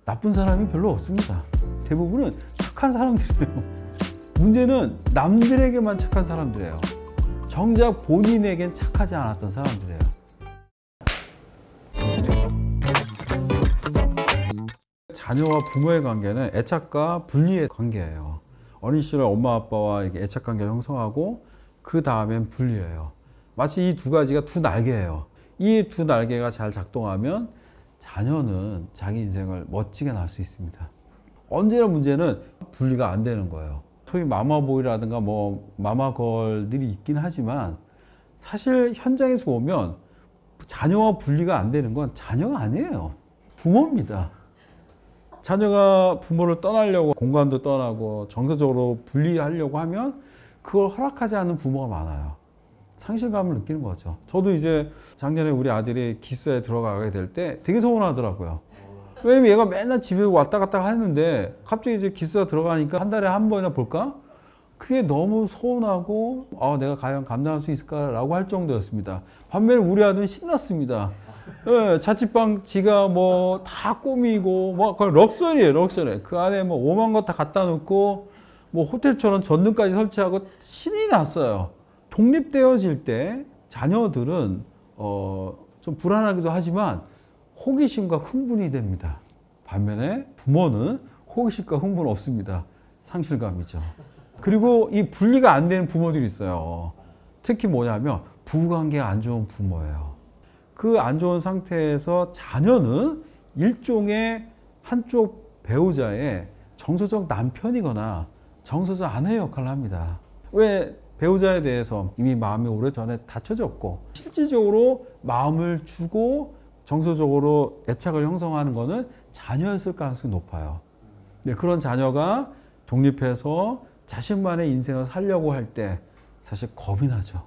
나쁜 사람이 별로 없습니다. 대부분은 착한 사람들이에요. 문제는 남들에게만 착한 사람들이에요. 정작 본인에겐 착하지 않았던 사람들이에요. 자녀와 부모의 관계는 애착과 분리의 관계예요. 어린 시절에 엄마 아빠와 이렇게 애착 관계를 형성하고 그 다음엔 분리해요. 마치 이 두 가지가 두 날개예요. 이 두 날개가 잘 작동하면 자녀는 자기 인생을 멋지게 날 수 있습니다. 언제나 문제는 분리가 안 되는 거예요. 소위 마마보이라든가 뭐 마마걸들이 있긴 하지만 사실 현장에서 보면 자녀와 분리가 안 되는 건 자녀가 아니에요. 부모입니다. 자녀가 부모를 떠나려고 공간도 떠나고 정서적으로 분리하려고 하면 그걸 허락하지 않는 부모가 많아요. 상실감을 느끼는 거죠. 저도 이제 작년에 우리 아들이 기숙사에 들어가게 될 때 되게 서운하더라고요. 왜냐면 얘가 맨날 집에 왔다 갔다 하는데 갑자기 이제 기숙사 들어가니까 한 달에 한 번이나 볼까? 그게 너무 서운하고 내가 과연 감당할 수 있을까라고 할 정도였습니다. 반면에 우리 아들은 신났습니다. 네, 자취방 지가 뭐 다 꾸미고 뭐 거의 럭셔리예요, 럭셔리. 그 안에 뭐 오만 거 다 갖다 놓고 뭐 호텔처럼 전등까지 설치하고 신이 났어요. 독립되어질 때 자녀들은 좀 불안하기도 하지만 호기심과 흥분이 됩니다. 반면에 부모는 호기심과 흥분 없습니다. 상실감이죠. 그리고 이 분리가 안 되는 부모들이 있어요. 특히 뭐냐면 부부관계가 안 좋은 부모예요. 그 안 좋은 상태에서 자녀는 일종의 한쪽 배우자의 정서적 남편이거나 정서적 아내 역할을 합니다. 왜? 배우자에 대해서 이미 마음이 오래전에 닫혀졌고 실질적으로 마음을 주고 정서적으로 애착을 형성하는 것은 자녀였을 가능성이 높아요. 근데 그런 자녀가 독립해서 자신만의 인생을 살려고 할 때 사실 겁이 나죠.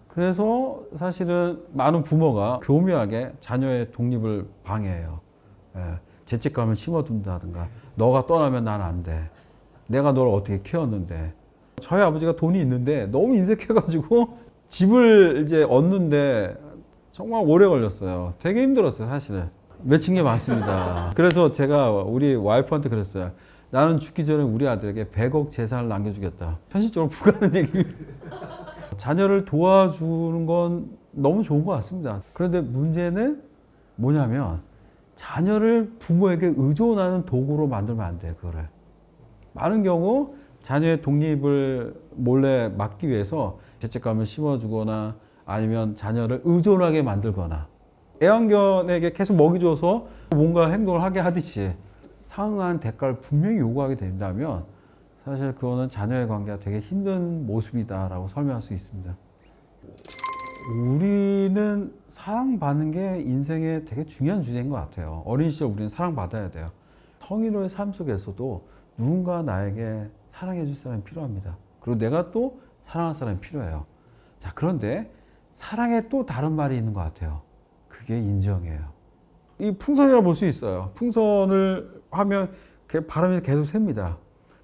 그래서 사실은 많은 부모가 교묘하게 자녀의 독립을 방해해요. 죄책감을 심어둔다든가 너가 떠나면 난 안 돼. 내가 널 어떻게 키웠는데. 저희 아버지가 돈이 있는데 너무 인색해가지고 집을 이제 얻는데 정말 오래 걸렸어요. 되게 힘들었어요, 사실은. 맺힌 게 많습니다. 그래서 제가 우리 와이프한테 그랬어요. 나는 죽기 전에 우리 아들에게 100억 재산을 남겨주겠다. 현실적으로 불가능한 얘기. 자녀를 도와주는 건 너무 좋은 것 같습니다. 그런데 문제는 뭐냐면 자녀를 부모에게 의존하는 도구로 만들면 안 돼요, 그거를. 많은 경우 자녀의 독립을 몰래 막기 위해서 죄책감을 심어주거나 아니면 자녀를 의존하게 만들거나 애완견에게 계속 먹이 줘서 뭔가 행동을 하게 하듯이 상응한 대가를 분명히 요구하게 된다면 사실 그거는 자녀의 관계가 되게 힘든 모습이다라고 설명할 수 있습니다. 우리는 사랑받는 게 인생에 되게 중요한 주제인 것 같아요. 어린 시절 우리는 사랑받아야 돼요. 성인의 삶 속에서도 누군가 나에게 사랑해 줄 사람이 필요합니다. 그리고 내가 또 사랑할 사람이 필요해요. 자, 그런데 사랑에 또 다른 말이 있는 것 같아요. 그게 인정이에요. 이 풍선이라고 볼 수 있어요. 풍선을 하면 바람이 계속 샙니다.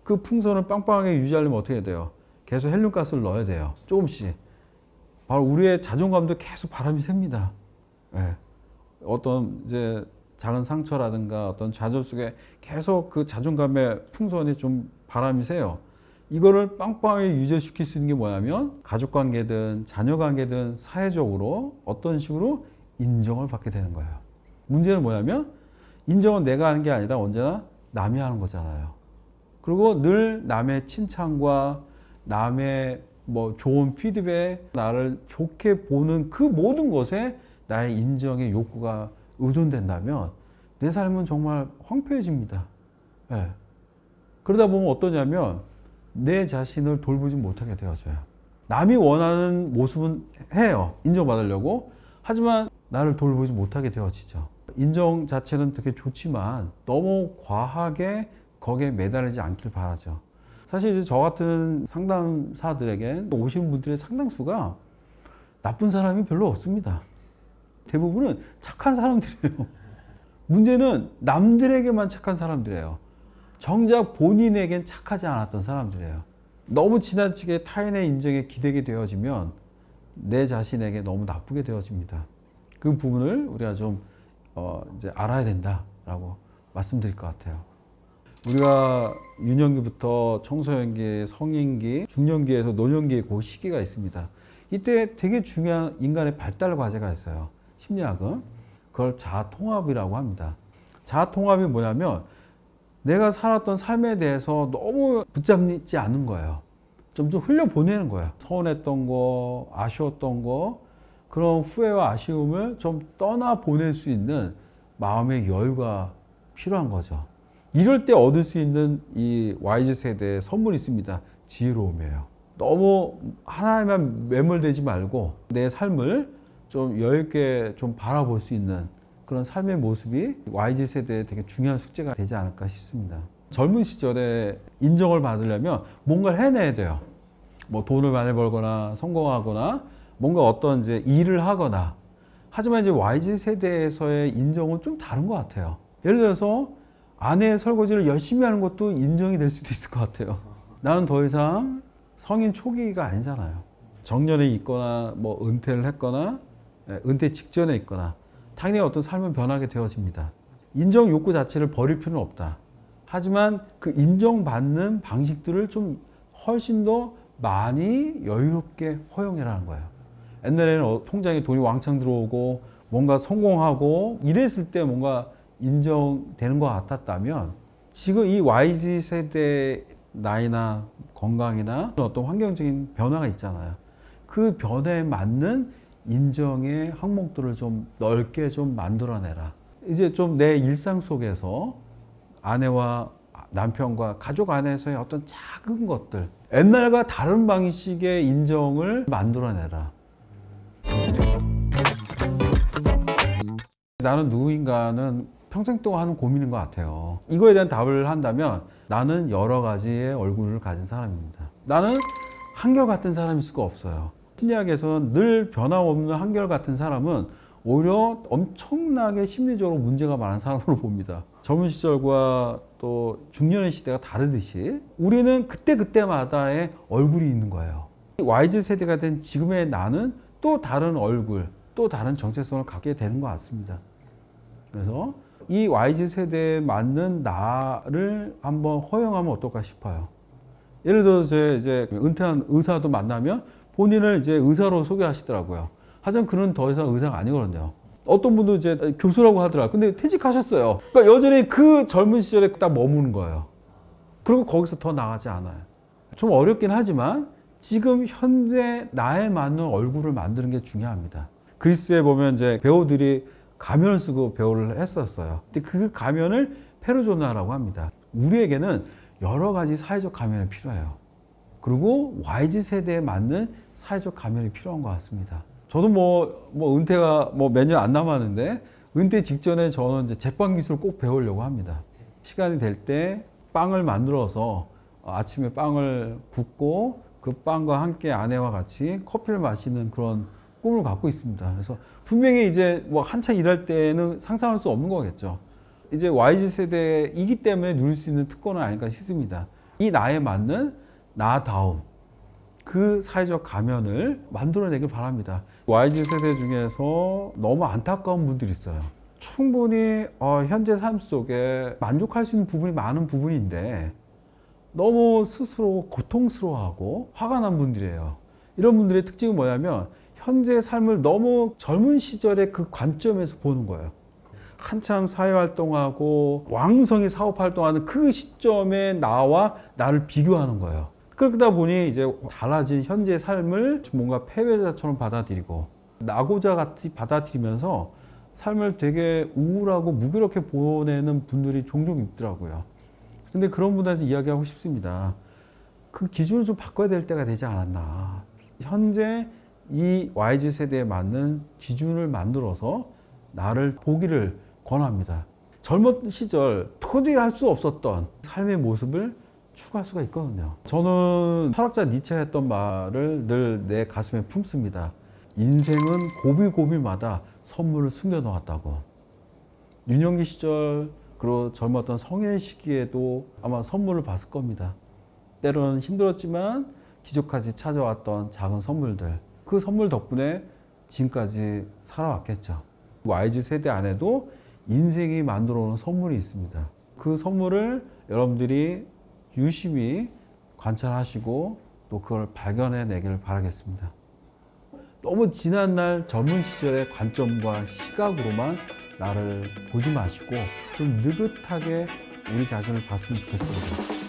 그 풍선을 빵빵하게 유지하려면 어떻게 해야 돼요? 계속 헬륨가스를 넣어야 돼요. 조금씩. 바로 우리의 자존감도 계속 바람이 샙니다. 네. 어떤 이제 작은 상처라든가 어떤 좌절 속에 계속 그 자존감의 풍선이 좀 바람이 새요. 이거를 빵빵하게 유지시킬 수 있는 게 뭐냐면 가족관계든 자녀관계든 사회적으로 어떤 식으로 인정을 받게 되는 거예요. 문제는 뭐냐면 인정은 내가 하는 게 아니라 언제나 남이 하는 거잖아요. 그리고 늘 남의 칭찬과 남의 뭐 좋은 피드백, 나를 좋게 보는 그 모든 것에 나의 인정의 욕구가 의존된다면 내 삶은 정말 황폐해집니다. 네. 그러다 보면 어떠냐면 내 자신을 돌보지 못하게 되어져요. 남이 원하는 모습은 해요. 인정받으려고. 하지만 나를 돌보지 못하게 되어지죠. 인정 자체는 되게 좋지만 너무 과하게 거기에 매달리지 않길 바라죠. 사실 이제 저 같은 상담사들에게 오시는 분들의 상당수가 나쁜 사람이 별로 없습니다. 대부분은 착한 사람들이에요. 문제는 남들에게만 착한 사람들이에요. 정작 본인에겐 착하지 않았던 사람들이에요. 너무 지나치게 타인의 인정에 기대게 되어지면 내 자신에게 너무 나쁘게 되어집니다. 그 부분을 우리가 좀 이제 알아야 된다라고 말씀드릴 것 같아요. 우리가 유년기부터 청소년기, 성인기, 중년기에서 노년기의 그 시기가 있습니다. 이때 되게 중요한 인간의 발달 과제가 있어요. 심리학은. 그걸 자아통합이라고 합니다. 자아통합이 뭐냐면 내가 살았던 삶에 대해서 너무 붙잡지 않는 거예요. 좀 흘려보내는 거예요. 서운했던 거, 아쉬웠던 거, 그런 후회와 아쉬움을 좀 떠나보낼 수 있는 마음의 여유가 필요한 거죠. 이럴 때 얻을 수 있는 이 YZ세대의 선물이 있습니다. 지혜로움이에요. 너무 하나에만 매몰되지 말고 내 삶을 좀 여유 있게 좀 바라볼 수 있는 그런 삶의 모습이 YZ세대의 되게 중요한 숙제가 되지 않을까 싶습니다. 젊은 시절에 인정을 받으려면 뭔가를 해내야 돼요. 뭐 돈을 많이 벌거나 성공하거나 뭔가 어떤 이제 일을 하거나. 하지만 이제 YZ세대에서의 인정은 좀 다른 것 같아요. 예를 들어서 아내의 설거지를 열심히 하는 것도 인정이 될 수도 있을 것 같아요. 나는 더 이상 성인 초기가 아니잖아요. 정년에 있거나 뭐 은퇴를 했거나 은퇴 직전에 있거나 당연히 어떤 삶은 변하게 되어집니다. 인정 욕구 자체를 버릴 필요는 없다. 하지만 그 인정받는 방식들을 좀 훨씬 더 많이 여유롭게 허용해라는 거예요. 옛날에는 통장에 돈이 왕창 들어오고 뭔가 성공하고 이랬을 때 뭔가 인정되는 것 같았다면 지금 이 YZ세대 나이나 건강이나 어떤 환경적인 변화가 있잖아요. 그 변화에 맞는 인정의 항목들을 좀 넓게 좀 만들어내라. 이제 좀 내 일상 속에서 아내와 남편과 가족 안에서의 어떤 작은 것들, 옛날과 다른 방식의 인정을 만들어내라. 나는 누구인가는 평생 동안 하는 고민인 것 같아요. 이거에 대한 답을 한다면 나는 여러 가지의 얼굴을 가진 사람입니다. 나는 한결같은 사람일 수가 없어요. 심리학에서는 늘 변함없는 한결같은 사람은 오히려 엄청나게 심리적으로 문제가 많은 사람으로 봅니다. 젊은 시절과 또 중년의 시대가 다르듯이 우리는 그때그때마다의 얼굴이 있는 거예요. YZ세대가 된 지금의 나는 또 다른 얼굴, 또 다른 정체성을 갖게 되는 것 같습니다. 그래서 이 YZ세대에 맞는 나를 한번 허용하면 어떨까 싶어요. 예를 들어서 이제 은퇴한 의사도 만나면 본인을 이제 의사로 소개하시더라고요. 하지만 그는 더 이상 의사가 아니거든요. 어떤 분도 이제 교수라고 하더라고요. 근데 퇴직하셨어요. 그러니까 여전히 그 젊은 시절에 딱 머무는 거예요. 그리고 거기서 더 나가지 않아요. 좀 어렵긴 하지만 지금 현재 나에 맞는 얼굴을 만드는 게 중요합니다. 그리스에 보면 이제 배우들이 가면을 쓰고 배우를 했었어요. 근데 그 가면을 페르소나라고 합니다. 우리에게는 여러 가지 사회적 가면이 필요해요. 그리고 YZ세대에 맞는 사회적 가면이 필요한 것 같습니다. 저도 뭐 은퇴가 몇 년 안 남았는데 은퇴 직전에 저는 이제 제빵 기술을 꼭 배우려고 합니다. 시간이 될 때 빵을 만들어서 아침에 빵을 굽고 그 빵과 함께 아내와 같이 커피를 마시는 그런 꿈을 갖고 있습니다. 그래서 분명히 이제 뭐 한창 일할 때는 상상할 수 없는 거겠죠. 이제 YZ세대이기 때문에 누릴 수 있는 특권은 아닐까 싶습니다. 이 나에 맞는 나다움, 그 사회적 가면을 만들어내길 바랍니다. YZ세대 중에서 너무 안타까운 분들이 있어요. 충분히 현재 삶 속에 만족할 수 있는 부분이 많은 부분인데 너무 스스로 고통스러워하고 화가 난 분들이에요. 이런 분들의 특징은 뭐냐면 현재 삶을 너무 젊은 시절의 그 관점에서 보는 거예요. 한참 사회활동하고 왕성히 사업활동하는 그 시점에 나와 나를 비교하는 거예요. 그러다 보니 이제 달라진 현재 삶을 뭔가 패배자처럼 받아들이고 낙오자 같이 받아들이면서 삶을 되게 우울하고 무기력해 보내는 분들이 종종 있더라고요. 근데 그런 분들한테 이야기하고 싶습니다. 그 기준을 좀 바꿔야 될 때가 되지 않았나. 현재 이 YZ세대에 맞는 기준을 만들어서 나를 보기를 권합니다. 젊은 시절 도저히 할 수 없었던 삶의 모습을 추구할 수가 있거든요. 저는 철학자 니체가 했던 말을 늘 내 가슴에 품습니다. 인생은 고비고비마다 선물을 숨겨놓았다고. 유년기 시절 그리고 젊었던 성인 시기에도 아마 선물을 받을 겁니다. 때로는 힘들었지만 기적같이 찾아왔던 작은 선물들, 그 선물 덕분에 지금까지 살아왔겠죠. YZ세대 안에도 인생이 만들어 오는 선물이 있습니다. 그 선물을 여러분들이 유심히 관찰하시고 또 그걸 발견해 내기를 바라겠습니다. 너무 지난날 젊은 시절의 관점과 시각으로만 나를 보지 마시고 좀 느긋하게 우리 자신을 봤으면 좋겠습니다.